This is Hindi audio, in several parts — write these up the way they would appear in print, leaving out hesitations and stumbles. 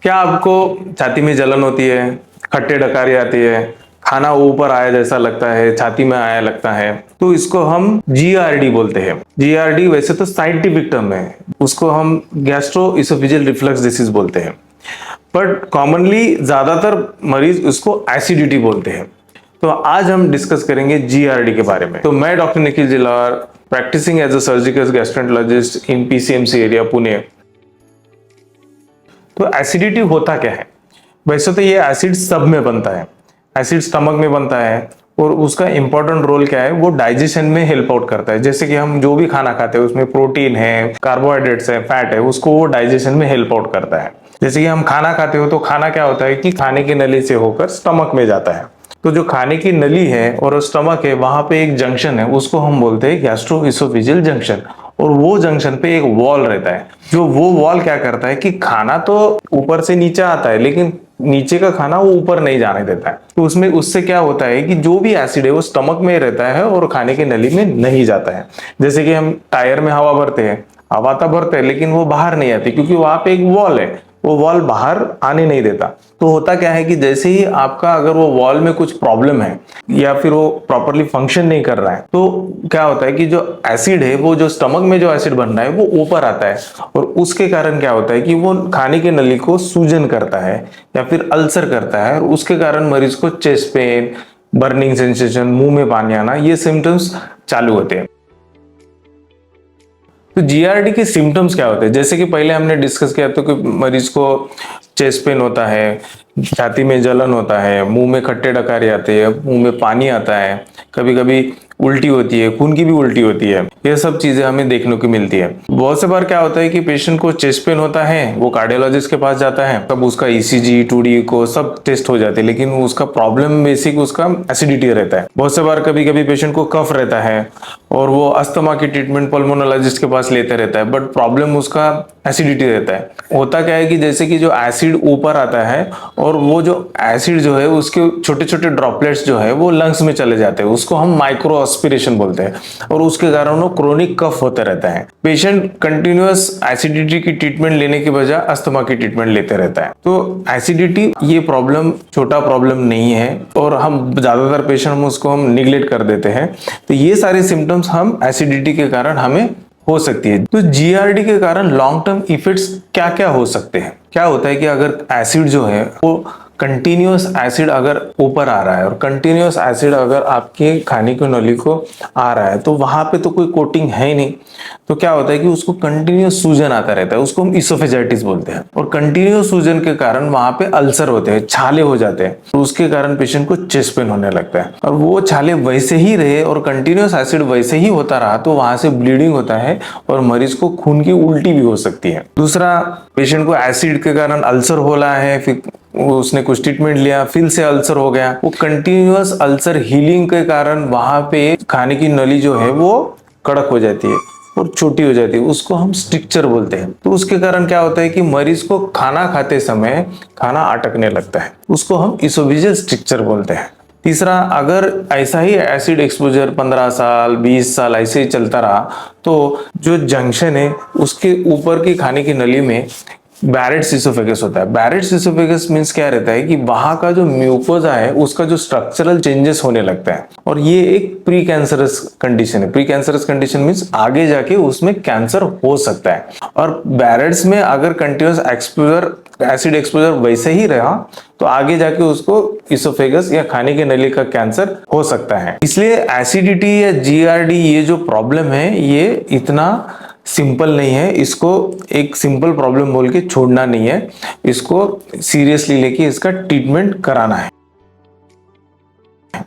क्या आपको छाती में जलन होती है, खट्टे डकारी आती है, खाना ऊपर आया जैसा लगता है, छाती में आया लगता है, तो इसको हम जीआरडी बोलते हैं। जीआरडी वैसे तो साइंटिफिक टर्म है, उसको हम गैस्ट्रो इसोफेजियल रिफ्लक्स डिसीज बोलते हैं, बट कॉमनली ज्यादातर मरीज उसको एसिडिटी बोलते हैं। तो आज हम डिस्कस करेंगे जीआरडी के बारे में। तो मैं doctor Nikhil Jilar, practising as a surgical gastroenterologist in PCMC area Pune. तो एसिडिटी होता क्या है? वैसे तो ये एसिड सब में बनता है, एसिड स्टमक में बनता है और उसका इंपॉर्टेंट रोल क्या है, वो डाइजेशन में हेल्प आउट करता है। जैसे कि हम जो भी खाना खाते हैं उसमें प्रोटीन है, कार्बोहाइड्रेट्स है, फैट है, उसको वो डाइजेशन में हेल्प आउट करता है। जैसे कि हम खाना खाते हो तो खाना क्या होता है कि खाने की नली से होकर स्टमक में जाता है। तो जो खाने की नली है और स्टमक है, वहां पे एक जंक्शन है, उसको हम बोलते हैं गैस्ट्रो इसोफेजियल जंक्शन। और वो जंक्शन पे एक वॉल रहता है, जो वो वॉल क्या करता है कि खाना तो ऊपर से नीचे आता है, लेकिन नीचे का खाना वो ऊपर नहीं जाने देता है। तो उसमें उससे क्या होता है कि जो भी एसिड है वो स्टमक में रहता है और खाने की नली में नहीं जाता है। जैसे कि हम टायर में हवा भरते हैं, हवा तो भरते हैं लेकिन वो बाहर नहीं आती, क्योंकि वहां पे एक वॉल है, वो वॉल बाहर आने नहीं देता। तो होता क्या है कि जैसे ही आपका अगर वो वॉल में कुछ प्रॉब्लम है या फिर वो प्रॉपरली फंक्शन नहीं कर रहा है, तो क्या होता है कि जो एसिड है, वो जो स्टमक में जो एसिड बन रहा है वो ऊपर आता है और उसके कारण क्या होता है कि वो खाने की नली को सूजन करता है या फिर अल्सर करता है और उसके कारण मरीज को चेस्ट पेन, बर्निंग सेंसेशन, मुंह में पानी आना, ये सिम्टम्स चालू होते हैं। तो जीआरडी के सिम्टम्स क्या होते हैं? जैसे कि पहले हमने डिस्कस किया तो कि मरीज को चेस्ट पेन होता है, छाती में जलन होता है, मुंह में खट्टे डकारी आते हैं, मुंह में पानी आता है, कभी कभी उल्टी होती है, खून की भी उल्टी होती है। ये सब चीजें हमें देखने को मिलती है। बहुत से बार क्या होता है कि पेशेंट को चेस्ट पेन होता है, वो कार्डियोलॉजिस्ट के पास जाता है, तब उसका ईसीजी, टूडी को सब टेस्ट हो जाते हैं, लेकिन उसका प्रॉब्लम बेसिक उसका एसिडिटी रहता है। बहुत से बार कभी कभी पेशेंट को कफ रहता है और वो अस्थमा की ट्रीटमेंट पल्मोनोलॉजिस्ट के पास लेते रहता है, बट प्रॉब्लम उसका एसिडिटी रहता है। होता क्या है कि जैसे कि जो एसिड ऊपर आता है और वो जो एसिड जो है उसके छोटे छोटे ड्रॉपलेट्स जो है वो लंग्स में चले जाते हैं, उसको हम माइक्रो एस्पिरेशन बोलते हैं, और उसके कारण वो क्रोनिक कफ होता रहता है। पेशेंट कंटिन्यूअस एसिडिटी की ट्रीटमेंट लेने की बजाय अस्थमा की ट्रीटमेंट लेते रहता है। तो एसिडिटी ये प्रॉब्लम छोटा प्रॉब्लम नहीं है और हम ज्यादातर पेशेंट हम उसको हम निग्लेक्ट कर देते हैं। तो ये सारे सिम्टम्स हम एसिडिटी के कारण हमें हो सकती है। तो जीआरडी के कारण लॉन्ग टर्म इफेक्ट्स क्या क्या हो सकते हैं? क्या होता है कि अगर एसिड जो है वो कंटिन्यूअस एसिड अगर ऊपर आ रहा है और कंटिन्यूअस एसिड अगर आपके खाने की नली को आ रहा है, तो वहां पे तो कोई कोटिंग है ही नहीं। तो क्या होता है कि उसको कंटिन्यूअस सूजन आता रहता है, उसको हम इसोफेजाइटिस बोलते हैं। और कंटिन्यूअस सूजन के कारण वहां पे अल्सर होते हैं, छाले हो जाते हैं, तो उसके कारण पेशेंट को चेस्ट पेन होने लगता है। और वो छाले वैसे ही रहे और कंटिन्यूअस एसिड वैसे ही होता रहा तो वहां से ब्लीडिंग होता है और मरीज को खून की उल्टी भी हो सकती है। दूसरा, पेशेंट को एसिड के कारण अल्सर हो रहा है, फिर उसने कुछ ट्रीटमेंट लिया, फिर से अल्सर हो गया। वो कंटिन्यूअस अल्सर हीलिंग के कारण वहां पे खाने की नली जो है वो कड़क हो जाती है और छोटी हो जाती है, उसको हम स्ट्रिक्चर बोलते हैं। तो उसके कारण क्या होता है कि मरीज को खाना खाते समय खाना अटकने लगता है, उसको हम इसोफेजियल स्ट्रिक्चर बोलते हैं। तीसरा, अगर ऐसा ही एसिड एक्सपोजर 15 साल 20 साल ऐसे ही चलता रहा, तो जो जंक्शन है उसके ऊपर की खाने की नली में बैरेट्स इसोफेगस होता है। बैरेट्स इसोफेगस मींस क्या रहता है कि वहां का जो म्यूकोजा है उसका जो स्ट्रक्चरल चेंजेस होने लगता है, और ये एक प्री कैंसरस कंडीशन है। प्री कैंसरस कंडीशन मींस आगे जाके उसमें कैंसर हो सकता है। और बैरेट्स में अगर कंटिन्यूअस एक्सपोजर, एसिड एक्सपोजर वैसे ही रहा तो आगे जाके उसको इसोफेगस या खाने की नली का कैंसर हो सकता है। इसलिए एसिडिटी या जीआरडी ये जो प्रॉब्लम है ये इतना सिंपल नहीं है, इसको एक सिंपल प्रॉब्लम बोल के छोड़ना नहीं है, इसको सीरियसली लेके इसका ट्रीटमेंट कराना है।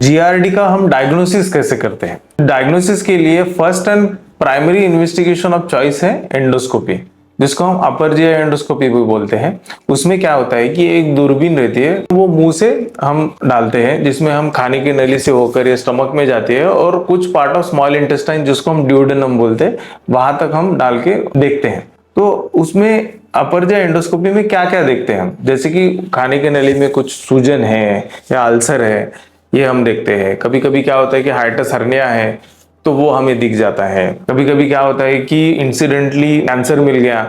जीआरडी का हम डायग्नोसिस कैसे करते हैं? डायग्नोसिस के लिए first and primary investigation of choice है एंडोस्कोपी, जिसको हम अपर जीआई एंडोस्कोपी भी बोलते हैं। उसमें क्या होता है कि एक दूरबीन रहती है, वो मुंह से हम डालते हैं, जिसमें हम खाने की नली से होकर ये स्टमक में जाती है और कुछ पार्ट ऑफ स्मॉल इंटेस्टाइन जिसको हम ड्यूडेनम बोलते हैं, वहां तक हम डाल के देखते हैं। तो उसमें अपर जीआई एंडोस्कोपी में क्या क्या देखते हैं हम? जैसे कि खाने की नली में कुछ सूजन है या अल्सर है, ये हम देखते हैं। कभी कभी क्या होता है कि हाइटस हर्निया है तो वो हमें दिख जाता है। कभी कभी क्या होता है कि इंसिडेंटली कैंसर मिल गया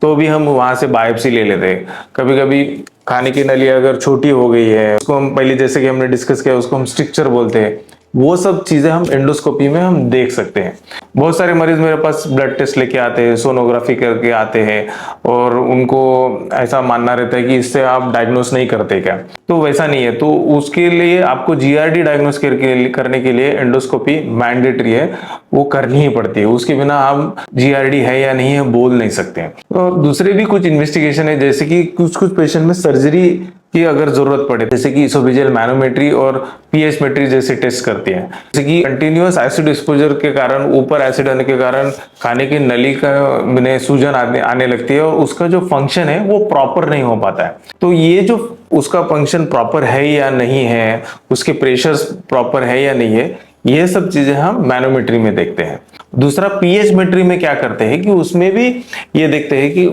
तो भी हम वहां से बायोप्सी ले लेते हैं। कभी कभी खाने की नली अगर छोटी हो गई है, उसको हम पहले जैसे कि हमने डिस्कस किया, उसको हम स्ट्रिक्चर बोलते हैं। वो सब चीजें हम एंडोस्कोपी में हम देख सकते हैं। बहुत सारे मरीज मेरे पास ब्लड टेस्ट लेके आते हैं, सोनोग्राफी करके आते हैं, और उनको ऐसा मानना रहता है कि इससे आप डायग्नोस नहीं करते क्या, तो वैसा नहीं है। तो उसके लिए आपको जीआरडी डायग्नोस करने के लिए एंडोस्कोपी मैंडेटरी है, वो करनी ही पड़ती है। उसके बिना हम जीआरडी है या नहीं है बोल नहीं सकते हैं। और दूसरे भी कुछ इन्वेस्टिगेशन है, जैसे कि कुछ कुछ पेशेंट में सर्जरी की अगर जरूरत पड़े, जैसे कि इसोफेजियल मैनोमेट्री और पीएच मेट्री जैसे टेस्ट करती है। जैसे कि कंटिन्यूअस एसिड एक्सपोजर के कारण, ऊपर एसिड आने के कारण खाने की नली का में सूजन आने लगती है, और उसका जो फंक्शन है वो प्रॉपर नहीं हो पाता है। तो ये जो उसका फंक्शन प्रॉपर है या नहीं है, उसके प्रेशर्स प्रॉपर है या नहीं है, ये सब चीजें हम मैनोमेट्री में देखते हैं। दूसरा पीएच मेट्री में क्या करते हैं कि उसमें भी ये देखते हैं कि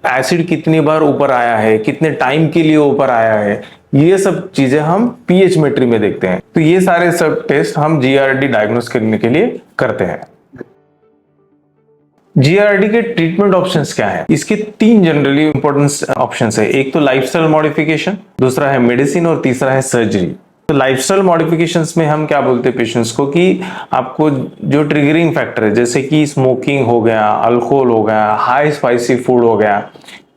एसिड कितनी बार ऊपर आया है, कितने टाइम के लिए ऊपर आया है, ये सब चीजें हम पीएच मेट्री में देखते हैं। तो ये सारे सब टेस्ट हम जीआरडी डायग्नोस करने के लिए करते हैं। जीआरडी के ट्रीटमेंट ऑप्शंस क्या है? इसके 3 जनरली इंपॉर्टेंट ऑप्शंस है। एक तो लाइफस्टाइल मॉडिफिकेशन, दूसरा है मेडिसिन, और तीसरा है सर्जरी। तो लाइफस्टाइल मॉडिफिकेशंस में हम क्या बोलते हैं पेशेंट्स को कि आपको जो ट्रिगरिंग फैक्टर है, जैसे कि स्मोकिंग हो गया, अल्कोहल हो गया, हाई स्पाइसी फूड हो गया,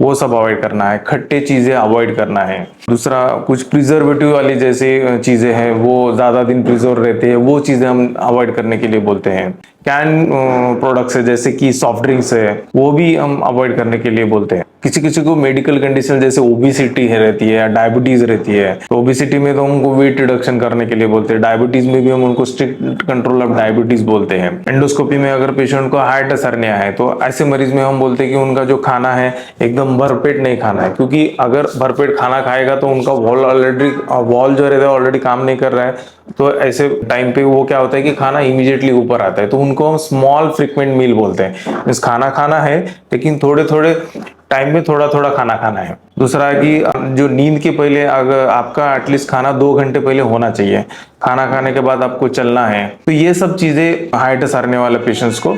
वो सब अवॉइड करना है, खट्टे चीजें अवॉइड करना है। दूसरा कुछ प्रिजर्वेटिव वाली जैसे चीजें हैं, वो ज्यादा दिन प्रिजर्व रहते हैं, वो चीजें हम अवॉइड करने के लिए बोलते हैं। कैन प्रोडक्ट्स है, जैसे कि सॉफ्ट ड्रिंक्स है, वो भी हम अवॉइड करने के लिए बोलते हैं। किसी किसी को मेडिकल कंडीशन जैसे ओबिसिटी है रहती है या डायबिटीज रहती है, तो ओबिसिटी में तो हमको वेट रिडक्शन करने के लिए बोलते हैं। डायबिटीज में भी हम उनको स्ट्रिक्ट कंट्रोल ऑफ डायबिटीज बोलते हैं। एंडोस्कोपी में अगर पेशेंट को हार्ट हर्निया है, तो ऐसे मरीज में हम बोलते हैं कि उनका जो खाना है एकदम भरपेट नहीं खाना है, क्योंकि अगर भरपेट खाना खाएगा तो उनका वॉल जो रहता है ऑलरेडी काम नहीं कर रहा है। तो ऐसे टाइम पे वो क्या होता है कि खाना इमीडिएटली ऊपर आता है, तो उनको हम स्मॉल फ्रीक्वेंट मील बोलते हैं। मींस खाना खाना है लेकिन थोड़े थोड़े टाइम में थोड़ा थोड़ा खाना खाना है। दूसरा है कि जो नींद के पहले अगर आपका एटलीस्ट खाना 2 घंटे पहले होना चाहिए, खाना खाने के बाद आपको चलना है। तो ये सब चीजें हार्ट सारने वाले पेशेंट्स को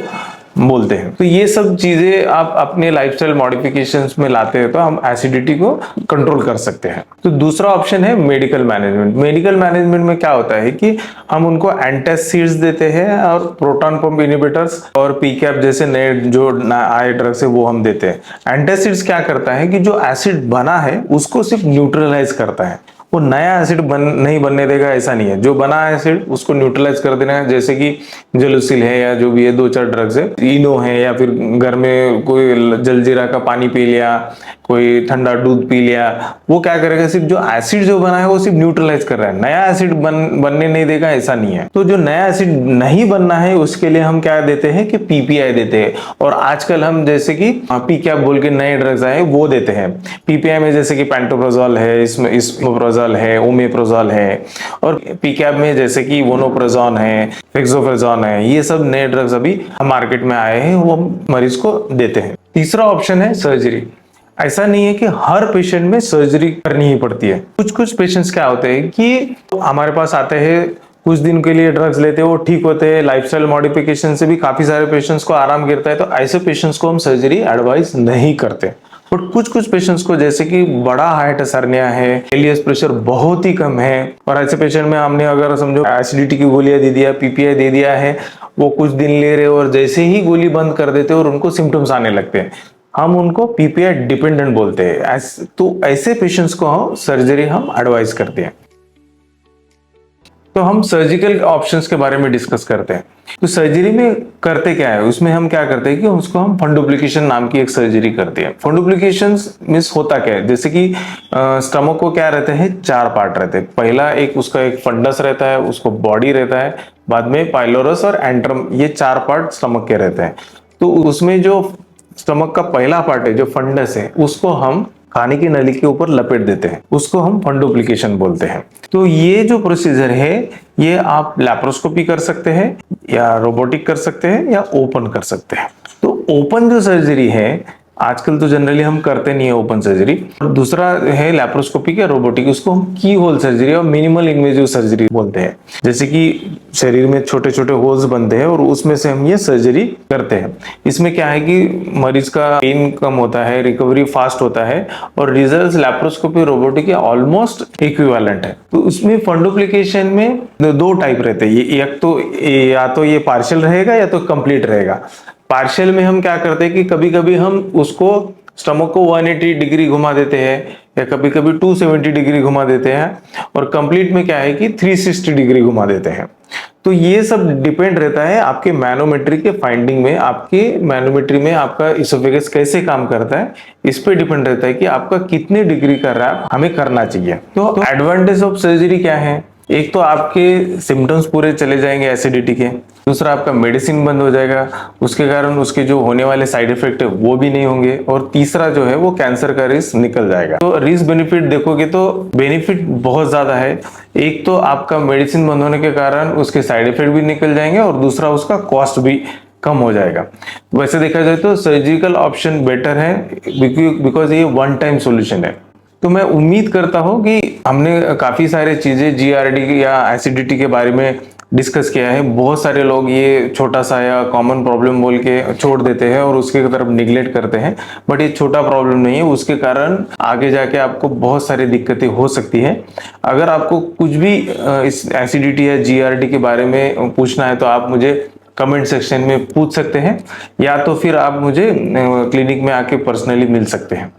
बोलते हैं। तो ये सब चीजें आप अपने लाइफस्टाइल मॉडिफिकेशंस में लाते हैं तो हम एसिडिटी को कंट्रोल कर सकते हैं। तो दूसरा ऑप्शन है मेडिकल मैनेजमेंट। मेडिकल मैनेजमेंट में क्या होता है कि हम उनको एंटासिड्स देते हैं, और प्रोटॉन पंप इनहिबिटर्स और पीकैप जैसे नए जो आए ड्रग्स है वो हम देते हैं। एंटासिड्स क्या करता है कि जो एसिड बना है उसको सिर्फ न्यूट्रलाइज करता है, वो नया एसिड नहीं बनने देगा ऐसा नहीं है। जो बना एसिड उसको न्यूट्रलाइज कर देना है, जैसे कि जेलुसिल है या जो भी है 2-4 ड्रग्स है, इनो है, या फिर घर में कोई जलजीरा का पानी पी लिया, कोई ठंडा दूध पी लिया, वो क्या करेगा, सिर्फ जो एसिड जो बना है वो सिर्फ न्यूट्रलाइज कर रहा है, नया एसिड बनने नहीं देगा ऐसा नहीं है। तो जो नया एसिड नहीं बनना है उसके लिए हम क्या देते हैं कि पीपीआई देते हैं। और आजकल हम जैसे कि पीकैप बोल के नए ड्रग्स आए वो देते हैं। पीपीआई में जैसे कि पेंटोप्राजोल है, इसमें इसोप्राजोल है, ओमेप्राजोल है, और पीकैप में जैसे कि वोनोप्राजोन है, फेक्सोप्राजोन है, ये सब नए ड्रग्स अभी मार्केट में आए हैं, वो मरीज को देते हैं। तीसरा ऑप्शन है सर्जरी। ऐसा नहीं है कि हर पेशेंट में सर्जरी करनी ही पड़ती है। कुछ कुछ पेशेंट्स क्या होते हैं कि हमारे पास आते हैं, कुछ दिन के लिए ड्रग्स लेते हैं, वो ठीक होते हैं, लाइफस्टाइल मॉडिफिकेशन से भी काफी सारे पेशेंट्स को आराम गिरता है, तो ऐसे पेशेंट्स को हम सर्जरी एडवाइस नहीं करते। बट कुछ कुछ पेशेंट्स को जैसे कि बड़ा हार्ट हर्निया है, एलियस प्रेशर बहुत ही कम है, और ऐसे पेशेंट में हमने अगर समझो एसिडिटी की गोलियां दे दिया, पीपीआई दे दिया है, वो कुछ दिन ले रहे और जैसे ही गोली बंद कर देते और उनको सिम्टम्स आने लगते हैं, हम उनको पीपीआई डिपेंडेंट बोलते हैं। तो ऐसे पेशेंट्स को हम सर्जरी हम एडवाइस करते हैं। तो हम सर्जिकल ऑप्शंस के बारे में डिस्कस करते हैं। तो सर्जरी में करते क्या है, उसमें हम क्या करते हैं कि उसको हम फंडुप्लिकेशन नाम की एक सर्जरी करते हैं। फंडुप्लिकेशन मींस होता क्या है, जैसे कि स्टमक को क्या रहते हैं, 4 पार्ट रहते हैं। पहला एक उसका एक फंडस रहता है, उसको बॉडी रहता है, बाद में पाइलोरस और एंट्रम, ये 4 पार्ट स्टमक के रहते हैं। तो उसमें जो स्टमक का पहला पार्ट है जो फंडस है, उसको हम खाने की नली के ऊपर लपेट देते हैं, उसको हम फंडुप्लिकेशन बोलते हैं। तो ये जो प्रोसीजर है ये आप लैप्रोस्कोपी कर सकते हैं, या रोबोटिक कर सकते हैं, या ओपन कर सकते हैं। तो ओपन जो सर्जरी है आजकल तो जनरली हम करते नहीं है ओपन सर्जरी। दूसरा है लैप्रोस्कोपिक या रोबोटिक, उसको हम की होल सर्जरी और मिनिमल इन्वेजिव सर्जरी बोलते हैं। जैसे कि शरीर में छोटे छोटे होल्स बनते हैं और उसमें से हम ये सर्जरी करते हैं। इसमें क्या है कि मरीज का पेन कम होता है, रिकवरी फास्ट होता है और रिजल्ट लैप्रोस्कोपी रोबोटिक या ऑलमोस्ट इक्विवेलेंट है। तो उसमें फंडोप्लिकेशन में दो टाइप रहते हैं, ये एक तो या तो ये पार्शियल रहेगा या तो कंप्लीट रहेगा। पार्शियल में हम क्या करते हैं कि कभी कभी हम उसको स्टमक को 180 डिग्री घुमा देते हैं या कभी कभी 270 डिग्री घुमा देते हैं, और कंप्लीट में क्या है कि 360 डिग्री घुमा देते हैं। तो ये सब डिपेंड रहता है आपके मैनोमेट्री के फाइंडिंग में, आपके मैनोमेट्री में आपका इसोफेगस कैसे काम करता है, इस पे डिपेंड रहता है कि आपका कितने डिग्री कर रहा है, हमें करना चाहिए। तो एडवांटेज ऑफ सर्जरी क्या है? एक तो आपके सिम्टम्स पूरे चले जाएंगे एसिडिटी के, दूसरा आपका मेडिसिन बंद हो जाएगा, उसके कारण उसके जो होने वाले साइड इफेक्ट है वो भी नहीं होंगे, और तीसरा जो है वो कैंसर का रिस्क निकल जाएगा। तो रिस्क बेनिफिट देखोगे तो बेनिफिट बहुत ज्यादा है। एक तो आपका मेडिसिन बंद होने के कारण उसके साइड इफेक्ट भी निकल जाएंगे और दूसरा उसका कॉस्ट भी कम हो जाएगा। वैसे देखा जाए तो सर्जिकल ऑप्शन बेटर है बिकॉज ये वन टाइम सोल्यूशन है। तो मैं उम्मीद करता हूं कि हमने काफी सारे चीजें जीआरडी या एसिडिटी के बारे में डिस्कस किया है। बहुत सारे लोग ये छोटा सा या कॉमन प्रॉब्लम बोल के छोड़ देते हैं और उसके तरफ निगलेक्ट करते हैं, बट ये छोटा प्रॉब्लम नहीं है, उसके कारण आगे जाके आपको बहुत सारी दिक्कतें हो सकती है। अगर आपको कुछ भी इस एसिडिटी या जीआरडी के बारे में पूछना है तो आप मुझे कमेंट सेक्शन में पूछ सकते हैं, या तो फिर आप मुझे क्लिनिक में आके पर्सनली मिल सकते हैं।